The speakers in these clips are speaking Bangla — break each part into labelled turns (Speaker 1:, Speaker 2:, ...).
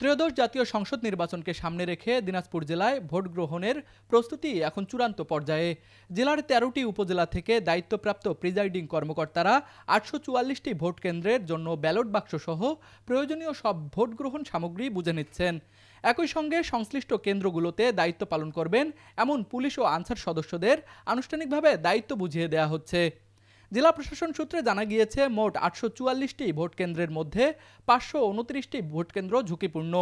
Speaker 1: ত্রয়োদশ জাতীয় সংসদ নির্বাচনকে সামনে রেখে দিনাজপুর জেলায় ভোট গ্রহণের প্রস্তুতি এখন চূড়ান্ত পর্যায়ে। জেলার ১৩টি উপজেলা থেকে দায়িত্বপ্রাপ্ত প্রিজাইডিং কর্মকর্তারা ৮৪৪টি ভোট কেন্দ্রের জন্য ব্যালট বাক্স সহ প্রয়োজনীয় সব ভোট গ্রহণ সামগ্রী বুঝে নিচ্ছেন। একই সঙ্গে সংশ্লিষ্ট কেন্দ্রগুলোতে দায়িত্ব পালন করবেন এমন পুলিশ ও আনসার সদস্যদের আনুষ্ঠানিকভাবে দায়িত্ব বুঝিয়ে দেওয়া হচ্ছে। জেলা প্রশাসন সূত্রে জানা গিয়েছে, মোট ৮৪৪টি ভোট কেন্দ্রের মধ্যে ৫২৯টি ভোট কেন্দ্র ঝুঁকিপূর্ণ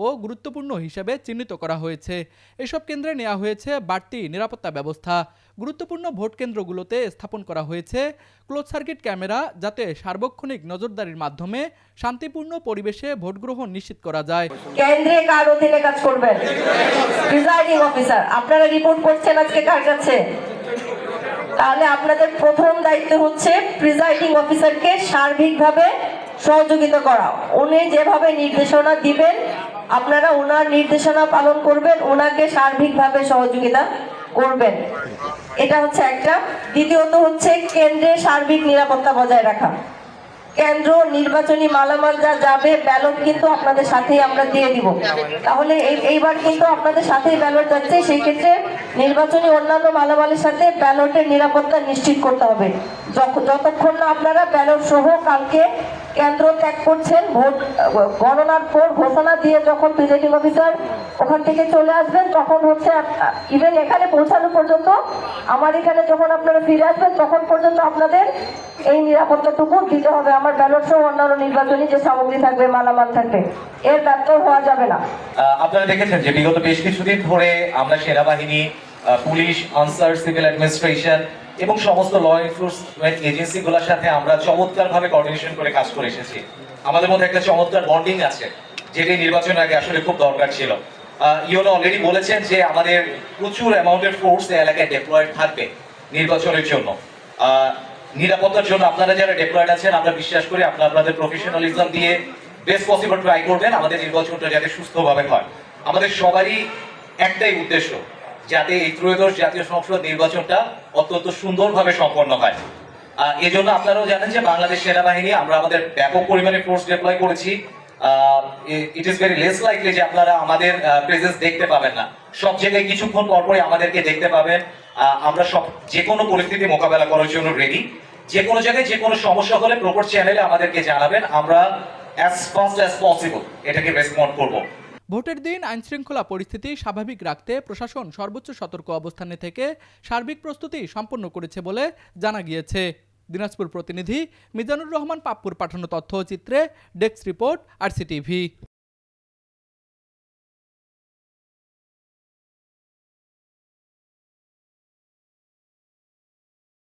Speaker 1: ও গুরুত্বপূর্ণ হিসেবে চিহ্নিত করা হয়েছে। এসব কেন্দ্রে নেওয়া হয়েছে বাড়তি নিরাপত্তা ব্যবস্থা। গুরুত্বপূর্ণ ভোট কেন্দ্রগুলোতে স্থাপন করা হয়েছে ক্লোজ সার্কিট ক্যামেরা, যাতে সার্বক্ষণিক নজরদারির মাধ্যমে শান্তিপূর্ণ পরিবেশে ভোট গ্রহণ নিশ্চিত করা যায়।
Speaker 2: কেন্দ্রে কার অধীনে কাজ করবেন? Presiding officer. আপনারা রিপোর্ট করছেন আজকে কার কাছে? তাহলে আপনাদের প্রথম দায়িত্ব হচ্ছে প্রিজাইডিং অফিসারকে সার্বিকভাবে সহযোগিতা করা। উনি যেভাবে নির্দেশনা দিবেন আপনারা ওনার নির্দেশনা পালন করবেন, ওনাকে সার্বিকভাবে সহযোগিতা করবেন। এটা হচ্ছে একটা। দ্বিতীয়ত হচ্ছে কেন্দ্রে সার্বিক নিরাপত্তা বজায় রাখা। কেন্দ্র নির্বাচনী মালামাল যা যাবে, ব্যালট কিন্তু আপনাদের সাথেই আমরা দিয়ে দিব। তাহলে এইবার কিন্তু আপনাদের সাথেই ব্যালট যাচ্ছে, সেই ক্ষেত্রে নির্বাচনী অন্যান্য মালামালের সাথে ব্যালটের নিরাপত্তা নিশ্চিত করতে হবে। যতক্ষণ না আপনারা ব্যালট সহ কালকে কেন্দ্র ত্যাগ করছেন, ভোট গণনার পর ঘোষণা দিয়ে যখন প্রিজাইডিং অফিসার ওখান থেকে চলে আসবেন, তখন হচ্ছে ইভেন এখানে পৌঁছানো পর্যন্ত, আমার এখানে যখন আপনারা ফিরে আসবেন তখন পর্যন্ত আপনাদের এই নিরাপত্তাটুকু দিতে হবে। আমার ব্যালট সহ অন্যান্য নির্বাচনী যে সামগ্রী থাকবে, মালামাল থাকবে, এর ব্যর্থ হওয়া যাবে না।
Speaker 3: আপনারা দেখেছেন যে বিগত বেশ কিছুদিন ধরে আমরা সেনাবাহিনী, পুলিশ, আনসার, সিভিল অ্যাডমিনিস্ট্রেশন এবং সমস্ত ল এনফোর্সমেন্ট এজেন্সিগুলোর সাথে আমরা চমৎকারভাবে কোঅর্ডিনেশন করে কাজ করে এসেছি। আমাদের মধ্যে একটা চমৎকার বন্ডিং আছে, যেটি নির্বাচনের আগে আসলে খুব দরকার ছিল। ইউনো অলরেডি বলেছেন যে আমাদের প্রচুর অ্যামাউন্টের ফোর্স এলাকায় ডেপ্লয়েড থাকবে নির্বাচনের জন্য। নিরাপত্তার জন্য আপনারা যারা ডেপ্লয়েড আছেন, আমরা বিশ্বাস করি আপনাদের প্রফেশনালিজম দিয়ে বেস্ট পসিবল ট্রাই করবেন আমাদের নির্বাচনটা যাতে সুস্থভাবে হয়। আমাদের সবারই একটাই উদ্দেশ্য, যাতে এই ত্রয়োদশ জাতীয় সংসদ নির্বাচনটা অত্যন্ত সুন্দরভাবে সম্পন্ন হয়। এই জন্য আপনারাও জানেন যে বাংলাদেশ সেনাবাহিনী আমরা আমাদের ব্যাপক পরিমাণে ফোর্স ডিপ্লয় করেছি। It is very less likely যে আপনারা আমাদের প্রেজেন্স দেখতে পাবেন না। সব জায়গায় কিছুক্ষণ পরপরই আমাদেরকে দেখতে পাবেন। আমরা সব যে কোনো পরিস্থিতি মোকাবেলা করার জন্য রেডি। যে কোনো জায়গায় যে কোনো সমস্যা হলে প্রপার চ্যানেলে আমাদেরকে জানাবেন, আমরা অ্যাজ ফাস্ট অ্যাজ পসিবল এটাকে রেসপন্ড করব।
Speaker 1: ভোটের দিন আইনশৃঙ্খলা পরিস্থিতি স্বাভাবিক রাখতে প্রশাসন সর্বোচ্চ সতর্ক অবস্থানে থেকে সার্বিক প্রস্তুতি সম্পন্ন করেছে বলে জানা গিয়েছে। দিনাজপুর প্রতিনিধি মিজানুর রহমান পাপ্পুর পাঠানো তথ্যচিত্রে ডেস্ক রিপোর্ট, RCTV।